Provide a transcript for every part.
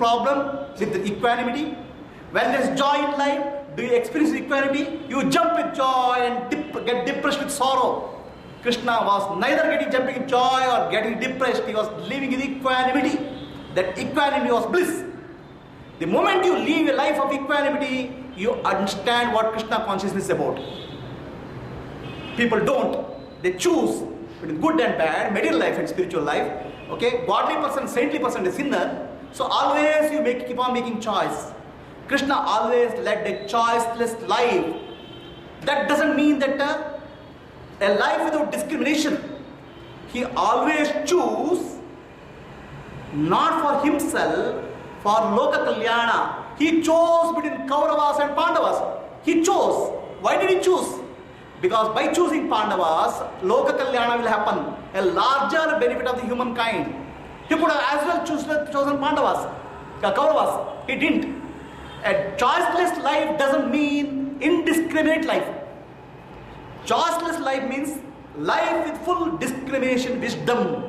problem with the equanimity? When there is joy in life, do you experience equanimity? You jump with joy and get depressed with sorrow. Krishna was neither jumping in joy or getting depressed. He was living in equanimity. That equanimity was bliss. The moment you live a life of equanimity, you understand what Krishna consciousness is about. People don't. They choose between good and bad, material life and spiritual life. Okay, godly person, saintly person, a sinner. So always you keep on making choice. Krishna always led a choiceless life. That doesn't mean that a life without discrimination. He always choose not for himself, for Loka Kalyana. He chose between Kauravas and Pandavas. He chose. Why did he choose? Because by choosing Pandavas, Loka Kalyana will happen. A larger benefit of the humankind. He could have as well chosen Pandavas, Kauravas. He didn't. A choiceless life doesn't mean indiscriminate life. Choiceless life means life with full discrimination, wisdom.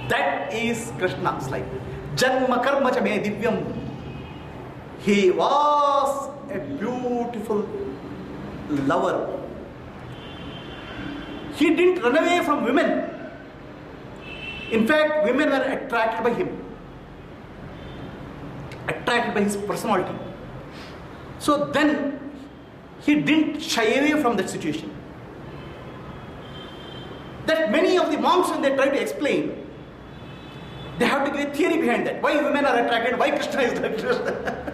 That is Krishna's life. Janma karma cha me divyam. He was a beautiful lover. He didn't run away from women. In fact, women were attracted by him. Attracted by his personality. So then, he didn't shy away from that situation. That many of the monks, when they try to explain, they have to give a theory behind that. Why women are attracted, why Krishna is attracted.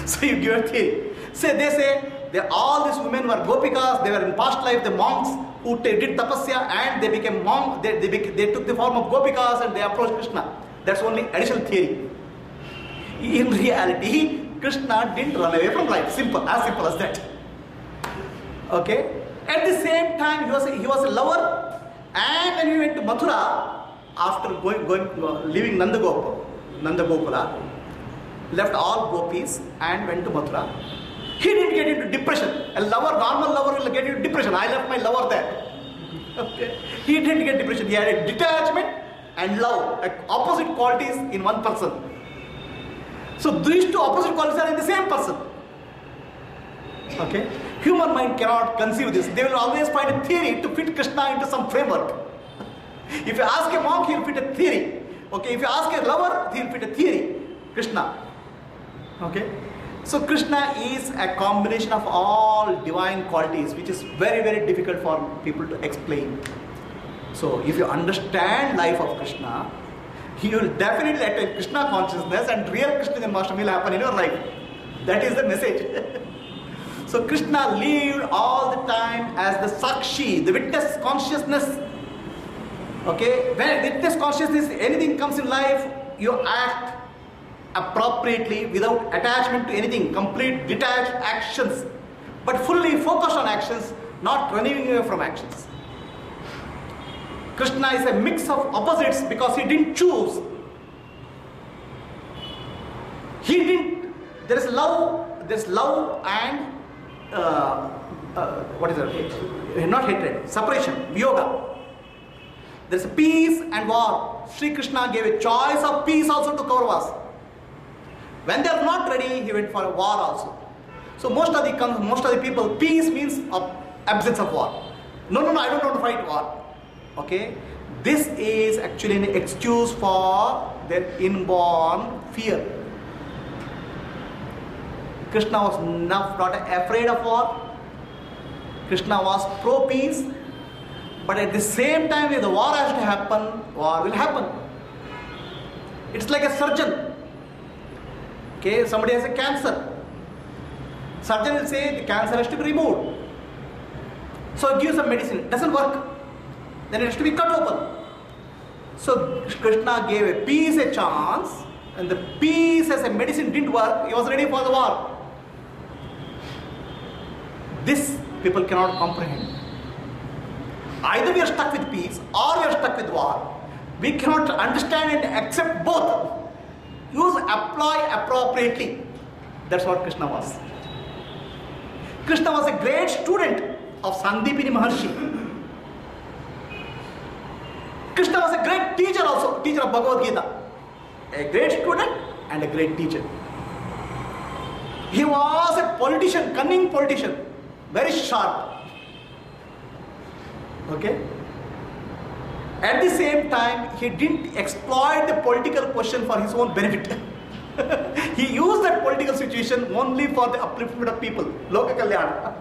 So you give a theory. They say, all these women were gopikas, they were in past life the monks who did tapasya and they became monks, they took the form of gopikas and they approached Krishna. That's only additional theory. In reality, Krishna didn't run away from life. Simple as that. Okay? At the same time, he was a lover, and when he went to Mathura, after leaving Nandagopala, left all gopis and went to Mathura. He didn't get into depression. A lover, normal lover will get into depression. I left my lover there. Okay? He didn't get depression. He had a detachment and love, like opposite qualities in one person. So these two opposite qualities are in the same person. Okay? Human mind cannot conceive this. They will always find a theory to fit Krishna into some framework. If you ask a monk, he will fit a theory. Okay? If you ask a lover, he will fit a theory. Krishna. Okay? So Krishna is a combination of all divine qualities, which is very, very difficult for people to explain. So if you understand life of Krishna, you will definitely attain Krishna consciousness and real Krishna Janmashtami will happen in your life. That is the message. So Krishna lived all the time as the Sakshi, the witness consciousness. Okay, when witness consciousness, anything comes in life, you act appropriately without attachment to anything, complete detached actions, but fully focused on actions, not running away from actions. Krishna is a mix of opposites because he didn't choose. There is love and what is it? Not hatred, separation, yoga. There is peace and war. Sri Krishna gave a choice of peace also to Kauravas. When they are not ready, he went for a war also. So most of the people, peace means absence of war. No, I don't want to fight war. Okay? This is actually an excuse for their inborn fear. Krishna was not afraid of war. Krishna was pro-peace. But at the same time, if the war has to happen, war will happen. It's like a surgeon. Okay, somebody has a cancer. Surgeon will say the cancer has to be removed. So give some medicine. It doesn't work. Then it has to be cut open. So Krishna gave a peace a chance, and the peace as a medicine didn't work. He was ready for the war. This people cannot comprehend. Either we are stuck with peace or we are stuck with war. We cannot understand and accept both. Apply appropriately. That's what Krishna was. Krishna was a great student of Sandipini Maharshi. Krishna was a great teacher also, teacher of Bhagavad Gita. a great student and a great teacher. He was a politician, cunning politician, very sharp. Okay? At the same time, he didn't exploit the political position for his own benefit. He used that political situation only for the upliftment of people. Loka Kalyana.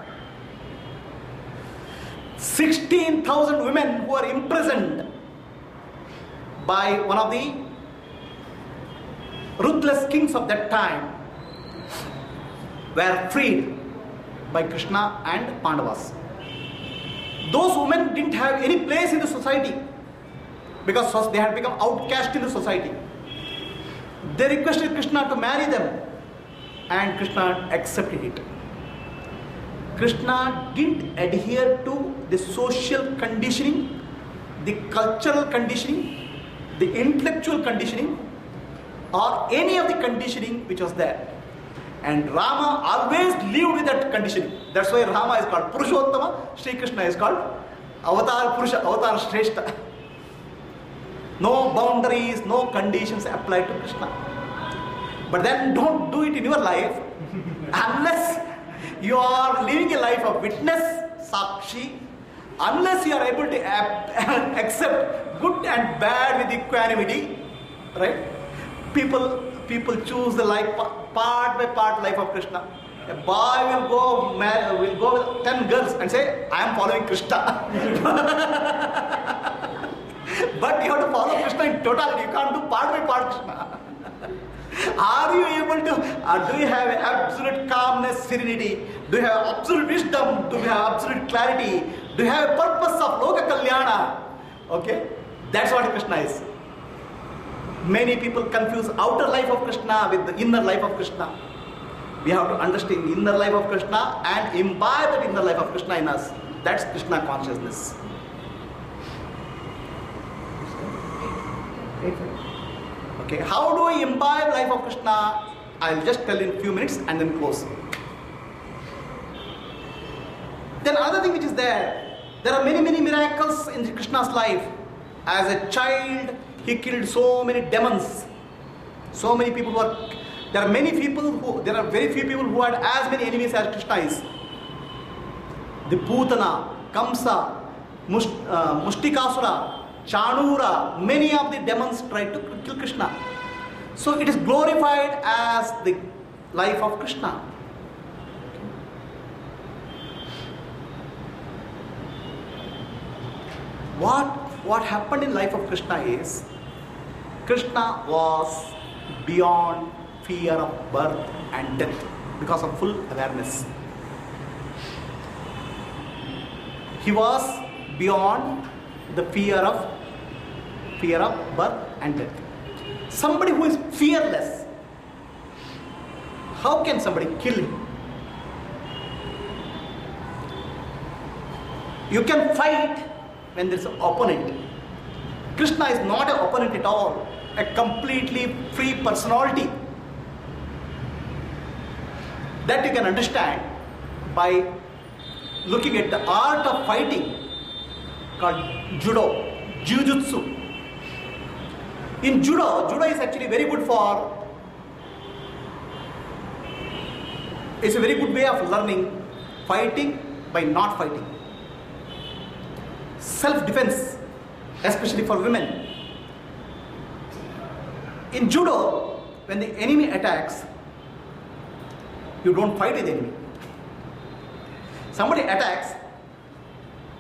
16,000 women who were imprisoned by one of the ruthless kings of that time were freed by Krishna and Pandavas. Those women didn't have any place in the society because they had become outcast in the society. They requested Krishna to marry them and Krishna accepted it. Krishna didn't adhere to the social conditioning, the cultural conditioning, the intellectual conditioning, or any of the conditioning which was there. And Rama always lived with that conditioning. That's why Rama is called Purushottama, Sri Krishna is called Avatar Purusha, Avatar Shrestha. No boundaries, no conditions apply to Krishna. But then don't do it in your life unless you are living a life of witness, Sakshi, unless you are able to accept good and bad with equanimity, right? People choose the life part by part life of Krishna. A boy will go with 10 girls and say, I am following Krishna. But you have to follow Krishna in totality. You can't do part by part Krishna. Are you able to, do you have absolute calmness, serenity? Do you have absolute wisdom? Do you have absolute clarity? Do you have a purpose of Loka Kalyana? Okay? That's what Krishna is. Many people confuse outer life of Krishna with the inner life of Krishna. We have to understand the inner life of Krishna and imbibe that inner life of Krishna in us. That's Krishna consciousness. Okay, how do we imbibe life of Krishna? I'll just tell in a few minutes and then close. Then another thing which is there are many miracles in Krishna's life. As a child, he killed so many demons. So many people there are very few people who had as many enemies as Krishna is. The Putana, Kamsa, Mushtikasura, Chanura, many of the demons tried to kill Krishna. So it is glorified as the life of Krishna. What happened in life of Krishna is, Krishna was beyond fear of birth and death because of full awareness. He was beyond the fear of birth and death. Somebody who is fearless, how can somebody kill him? You can fight when there is an opponent. Krishna is not an opponent at all, a completely free personality. That you can understand by looking at the art of fighting called judo, jujutsu. In judo is actually very good it's a very good way of learning fighting by not fighting. Self-defense, especially for women. In judo, when the enemy attacks, you don't fight with the enemy. Somebody attacks,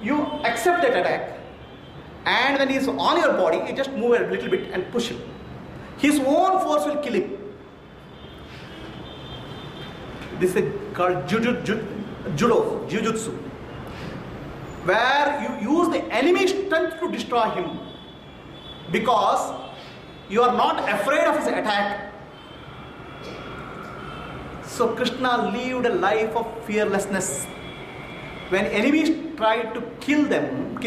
you accept that attack, and when he is on your body, you just move a little bit and push him. His own force will kill him. This is called judo, jujutsu, where you use the enemy's strength to destroy him, because you are not afraid of his attack. So Krishna lived a life of fearlessness. When enemies tried to kill him,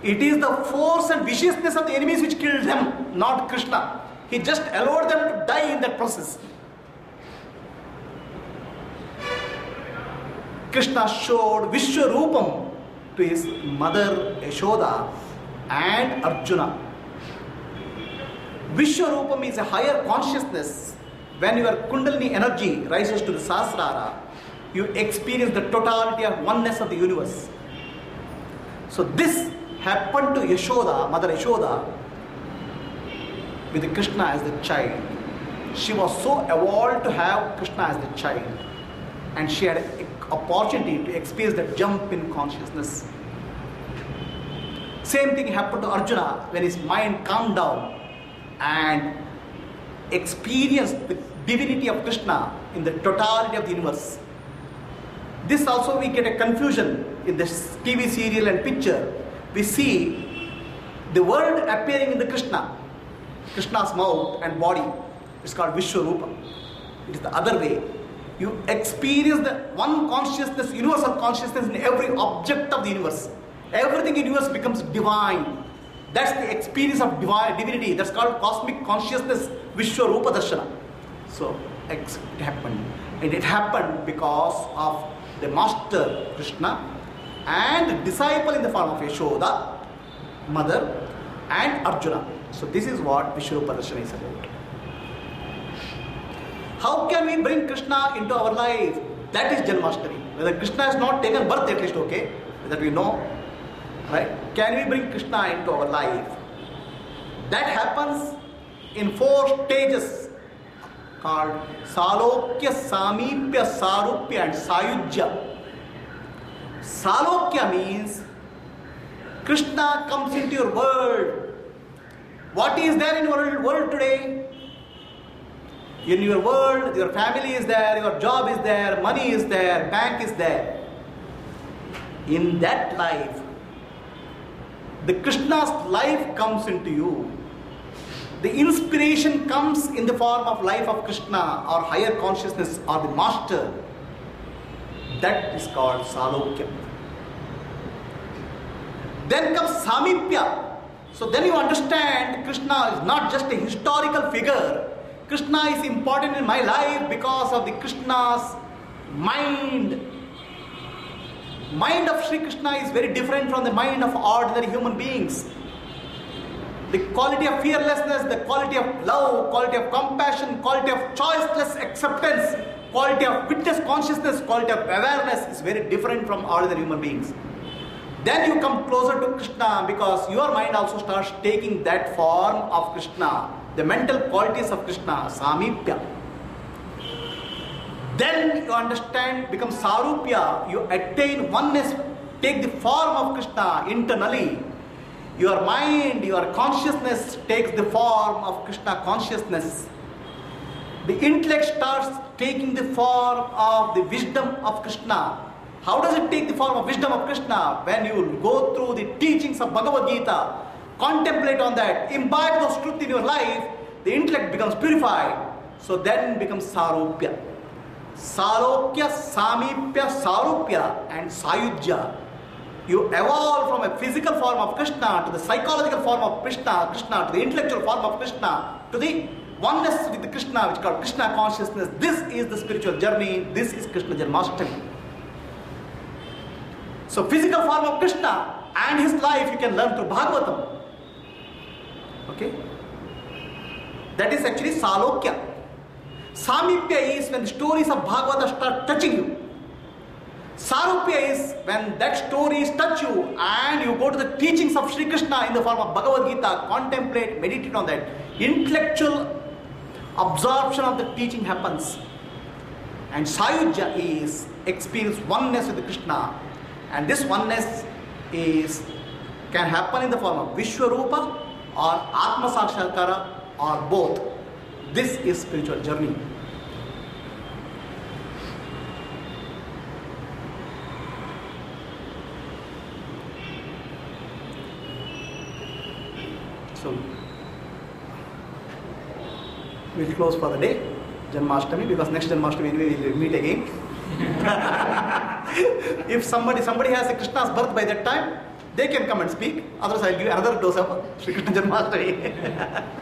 it is the force and viciousness of the enemies which killed them, not Krishna. He just allowed them to die in that process. Krishna showed Vishwarupam to his mother Yashoda and Arjuna. Vishwarupam is a higher consciousness. When your Kundalini energy rises to the Sahasrara, you experience the totality of oneness of the universe. So this happened to Yashoda, Mother Yashoda, with Krishna as the child. She was so evolved to have Krishna as the child, and she had an opportunity to experience that jump in consciousness. Same thing happened to Arjuna when his mind calmed down and experienced the divinity of Krishna in the totality of the universe. This also we get a confusion in this TV serial and picture. We see the world appearing in the Krishna's mouth and body. It's called Vishwarupa. It is the other way. You experience the one consciousness, universal consciousness in every object of the universe. Everything in the universe becomes divine. That's the experience of divinity. That's called cosmic consciousness, Vishwarupa Darshana. So it happened. And it happened because of the master Krishna and the disciple in the form of Yashoda, mother, and Arjuna. So this is what Vishwarupa Darshana is about. How can we bring Krishna into our life? That is Janmashtami. Whether Krishna has not taken birth, at least okay, that we know. Right? Can we bring Krishna into our life? That happens in 4 stages called Salokya, Samipya, Sarupya and Sayujya. Salokya means Krishna comes into your world. What is there in your world today? In your world, your family is there, your job is there, money is there, bank is there. In that life, the Krishna's life comes into you. The inspiration comes in the form of life of Krishna or higher consciousness or the master. That is called Salokya. Then comes Samipya. So then you understand Krishna is not just a historical figure. Krishna is important in my life because of the Krishna's mind. Mind of Sri Krishna is very different from the mind of ordinary human beings. The quality of fearlessness, the quality of love, quality of compassion, quality of choiceless acceptance, quality of witness consciousness, quality of awareness is very different from ordinary human beings. Then you come closer to Krishna because your mind also starts taking that form of Krishna, the mental qualities of Krishna, Samipya. Then you understand, become Sarupya, you attain oneness, take the form of Krishna internally. Your mind, your consciousness takes the form of Krishna consciousness. The intellect starts taking the form of the wisdom of Krishna. How does it take the form of wisdom of Krishna? When you go through the teachings of Bhagavad Gita, contemplate on that, imbibe those truths in your life, the intellect becomes purified. So then becomes Sarupya. Salokya, Samipya, Sarupya and Sayujya. You evolve from a physical form of Krishna to the psychological form of Krishna, Krishna to the intellectual form of Krishna, to the oneness with the Krishna, which is called Krishna Consciousness. This is the spiritual journey. This is Krishna Janmashtami. So physical form of Krishna and his life you can learn through Bhagavatam. Okay? That is actually Salokya. Samipya is when the stories of Bhagavata start touching you. Sarupya is when that stories touch you and you go to the teachings of Sri Krishna in the form of Bhagavad Gita, contemplate, meditate on that. Intellectual absorption of the teaching happens. And Sayujya is experience oneness with Krishna. And this oneness can happen in the form of Vishwarupa or Atma Sakshakara or both. This is spiritual journey. So, we'll close for the day, Janmashtami, because next Janmashtami anyway we'll meet again. If somebody has a Krishna's birth by that time, they can come and speak. Otherwise, I'll give another dose of Shri Krishna Janmashtami.